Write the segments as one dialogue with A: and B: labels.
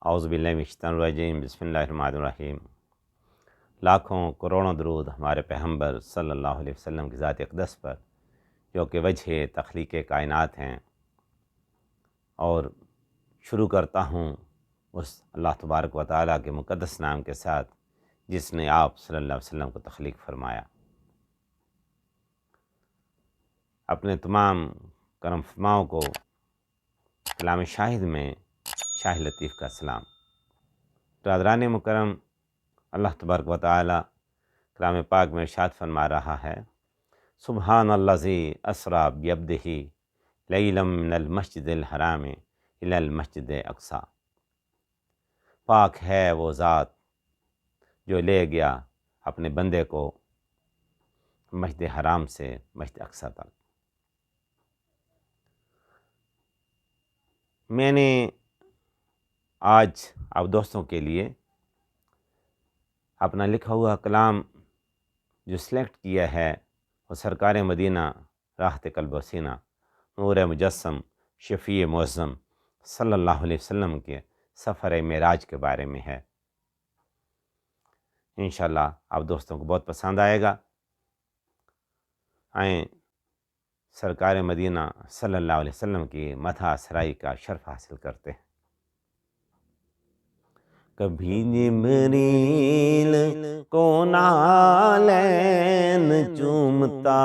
A: اعوذ باللہ من الشیطان الرجیم، بسم اللہ الرحمن الرحیم۔ لاکھوں کروڑوں درود ہمارے پیغمبر صلی اللہ علیہ وسلم کی ذات اقدس پر، جو کہ وجہ تخلیق کائنات ہیں، اور شروع کرتا ہوں اس اللہ تبارک و تعالیٰ کے مقدس نام کے ساتھ جس نے آپ صلی اللہ علیہ وسلم کو تخلیق فرمایا۔ اپنے تمام کرم فرماؤں کو کلام شاہد میں شاہ لطیف کا سلام۔ برادران مکرم، اللہ تبارک و تعالی کلام پاک میں ارشاد فرما رہا ہے، سبحان الذی اسریٰ بعبدہ لیلا من المسجد الحرام الی المسجد الاقصی۔ پاک ہے وہ ذات جو لے گیا اپنے بندے کو مسجد حرام سے مسجد اقصی تک۔ میں نے آج آپ دوستوں کے لیے اپنا لکھا ہوا کلام جو سلیکٹ کیا ہے وہ سرکار مدینہ راحت قلب و سینہ نور مجسم شفیع معظم صلی اللہ علیہ وسلم کے سفر معراج کے بارے میں ہے۔ انشاءاللہ آپ دوستوں کو بہت پسند آئے گا۔ آئیں سرکار مدینہ صلی اللہ علیہ وسلم کی مدح سرائی کا شرف حاصل کرتے ہیں۔ کبھی جبریل کو نالین چومتا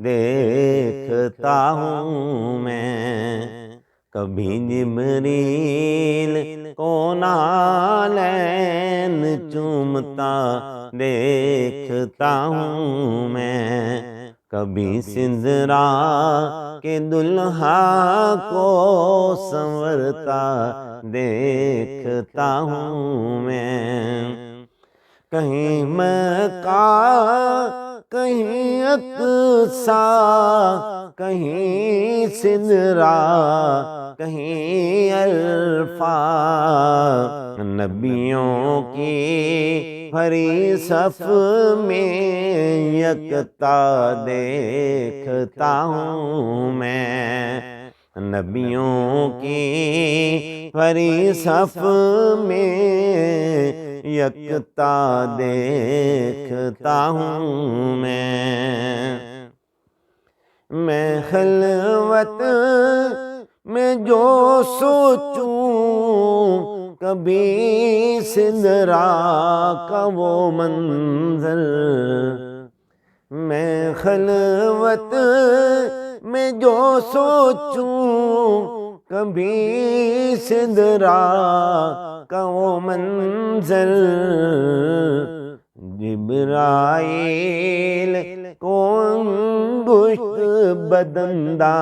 A: دیکھتا ہوں میں، کبھی جبریل کو نالین چومتا دیکھتا ہوں میں، کبھی سدرا کے دلہا کو سنورتا دیکھتا ہوں میں، کہیں مکہ کہیں اقصی، کہیں سدرا کہیں عرفہ، نبیوں کی بھری صف میں یکتا دیکھتا ہوں میں، نبیوں کی بھری صف میں یکتا دیکھتا ہوں میں خلوت میں جو سوچوں کبھی سدرا کا وہ منظر، میں خلوت میں جو سوچوں کبھی سدرا کا وہ منظر، جبرائیل کو انگشت بدندہ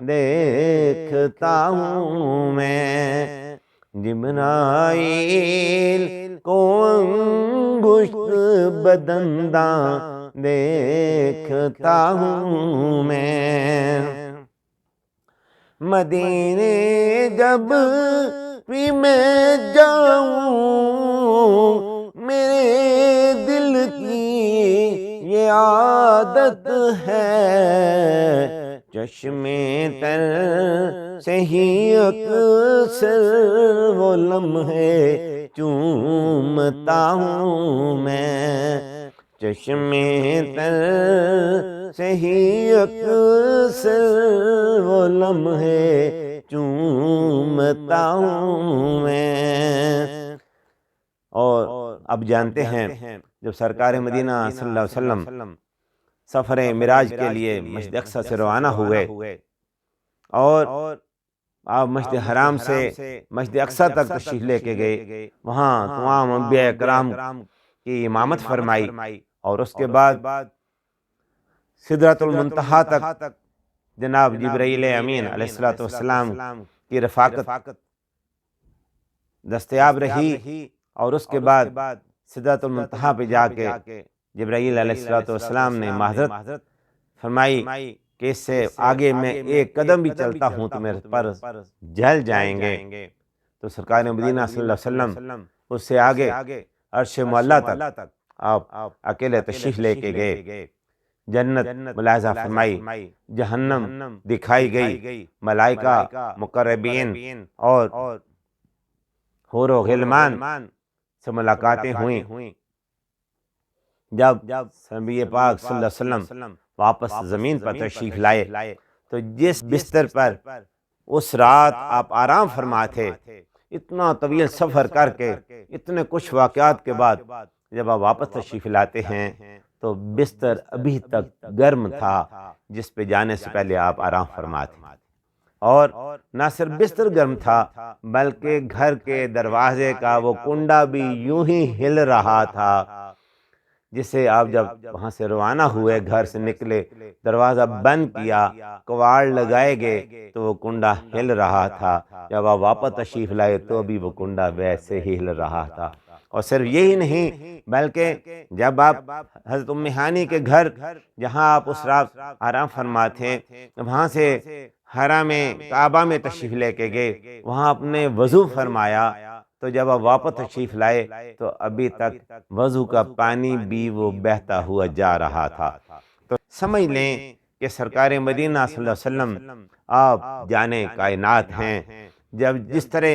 A: دیکھتا ہوں میں، جبرائیل کو انگشت بدندہ دیکھتا ہوں میں، مدینے جب بھی میں جاؤں میرے دل کی یہ عادت ہے، چشمے تر سے ہی اکثر وہ لمحے چومتا ہوں میں، چشمے تر سے ہی اکثر وہ لمحے چومتا ہوں میں۔ اور اب جانتے ہیں جب سرکار مدینہ صلی اللہ علیہ وسلم سفر معراج کے لیے مسجد اقصی سے روانہ ہوئے اور آپ مسجد حرام سے مسجد اقصی تک تشریف لے کے گئے، وہاں تمام انبیاء کرام کی امامت فرمائی، اور اس کے بعد سدرۃ المنتہا تک جناب جبرائیل امین علیہ السلام کی رفاقت دستیاب رہی، اور اس کے بعد سدرۃ المنتہا پہ جا کے جبرائیل علیہ السلام نے معذرت فرمائی کہ اس سے آگے میں ایک قدم بھی چلتا ہوں تو میرے پر جل جائیں گے، تو سرکار مدینہ صلی اللہ علیہ وسلم اس سے آگے عرش معلیٰ تک آپ اکیلے تشریف لے کے گئے، جنت ملاحظہ فرمائی، جہنم دکھائی گئی، ملائکہ مقربین اور حور و غلمان سے ملاقاتیں ہوئیں۔ جب نبی پاک صلی اللہ علیہ وسلم واپس زمین پر تشریف لائے تو جس بستر پر اس رات آپ آرام فرما تھے، اتنا طویل سفر کر کے، اتنے کچھ واقعات کے بعد جب آپ واپس تشریف لاتے ہیں تو بستر ابھی تک گرم تھا جس پہ جانے سے پہلے آپ آرام فرما تھے، اور نہ صرف بستر گرم تھا بلکہ گھر کے دروازے کا وہ کنڈا بھی یوں ہی ہل رہا تھا، جسے آپ جب وہاں سے روانہ ہوئے، گھر سے نکلے، دروازہ بند کیا، کواڑ لگائے گئے تو وہ کنڈا ہل رہا تھا، جب آپ واپس تشریف لائے تو بھی وہ کنڈا ویسے ہی ہل رہا تھا۔ اور صرف یہی نہیں بلکہ جب آپ حضرت ام ہانی کے گھر جہاں آپ اس رات آرام فرما تھے، وہاں سے حرم کعبہ میں تشریف لے کے گئے، وہاں آپ نے وضو فرمایا، تو جب آپ واپس تشریف لائے تو ابھی تک وضو کا پانی بھی وہ بہتا ہوا جا رہا تھا۔ تو سمجھ لیں کہ سرکار مدینہ صلی اللہ علیہ وسلم آپ جانے کائنات ہیں۔ جب جس طرح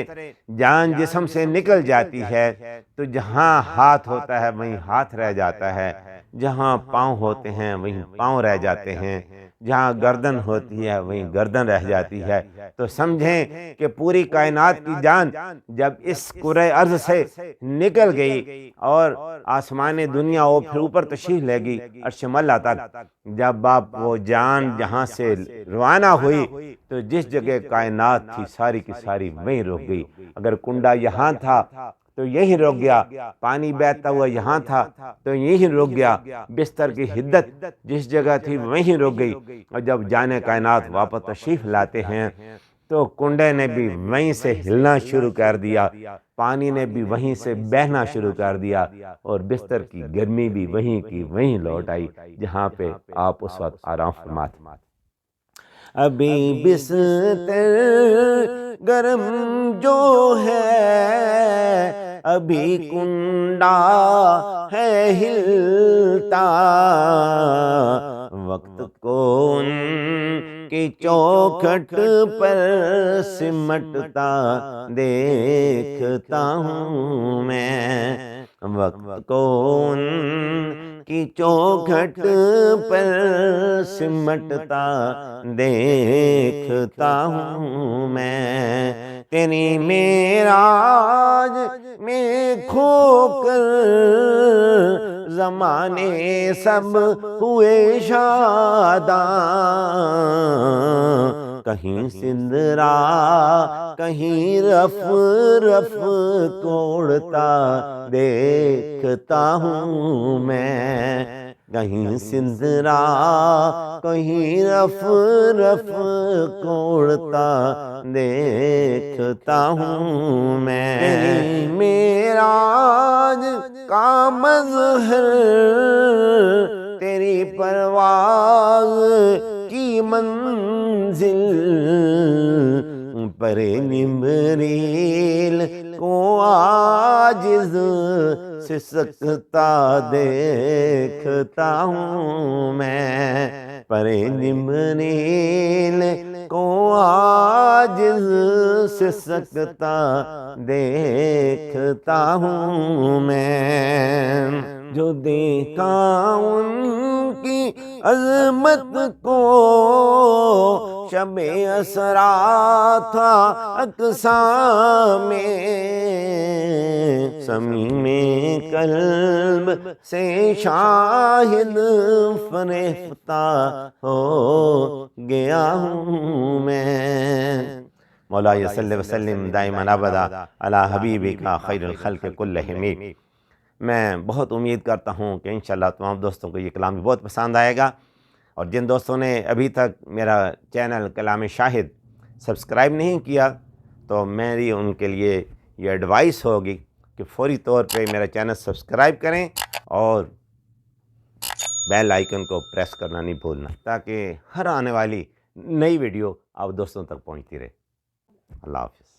A: جان جسم سے نکل جاتی ہے تو جہاں ہاتھ ہوتا ہے وہیں ہاتھ رہ جاتا ہے، جہاں پاؤں ہوتے ہیں وہیں پاؤں رہ جاتے ہیں، جہاں گردن ہوتی ہے وہیں گردن رہ جاتی ہے۔ تو سمجھیں کہ پوری کائنات کی جان جب اس کرۂ ارض سے نکل گئی اور آسمان دنیا وہ پھر اوپر تشریف لے گئی عرش ملا تک، جب آپ وہ جان جہاں سے روانہ ہوئی تو جس جگہ کائنات تھی ساری کی ساری وہیں رک گئی۔ اگر کنڈا یہاں تھا تو یہی رک گیا، پانی بہتا ہوا یہاں تھا تو یہی رک گیا، بستر کی حدت جس جگہ تھی وہیں رک گئی، اور جب جانے کائنات واپس تشریف لاتے ہیں تو کنڈے نے بھی وہیں سے ہلنا شروع کر دیا، پانی نے بھی وہیں سے بہنا شروع کر دیا، اور بستر کی گرمی بھی وہیں کی وہیں لوٹ آئی جہاں پہ آپ اس وقت آرام فرماتے۔ ابھی بستر گرم جو ہے، ابھی کنڈا ہے ہلتا، وقت کو ان کی چوکھٹ پر سمٹتا دیکھتا ہوں میں، وقت کو ان کی چوکھٹ پر سمٹتا دیکھتا ہوں میں، تیری معراج میں کھو کر زمانے سب ہوئے شاداں، کہیں سندرا کہیں رف رف کوڑتا دیکھتا ہوں میں، کہیں سندرا کہیں رف رف کوڑتا دیکھتا ہوں میں، معراج کا مظہر تیری پرواز کی منزل، پر نمریل کو عاجز سسکتا دیکھتا ہوں میں، پر نمریل کو عاجز سسکتا دیکھتا ہوں میں، جو دیکھا ان کی عظمت کو شب اسرا تھا اقصیٰ میں، صمیم قلب سے شاہد فریفتہ ہو گیا ہوں میں۔ مولا صلی وسلم دائما ابدا علی حبیبک خیر الخلق کلہم۔ میں بہت امید کرتا ہوں کہ انشاءاللہ تمام دوستوں کو یہ کلام بھی بہت پسند آئے گا، اور جن دوستوں نے ابھی تک میرا چینل کلام شاہد سبسکرائب نہیں کیا تو میری ان کے لیے یہ ایڈوائس ہوگی کہ فوری طور پہ میرا چینل سبسکرائب کریں اور بیل آئیکن کو پریس کرنا نہیں بھولنا، تاکہ ہر آنے والی نئی ویڈیو آپ دوستوں تک پہنچتی رہے۔ اللہ حافظ۔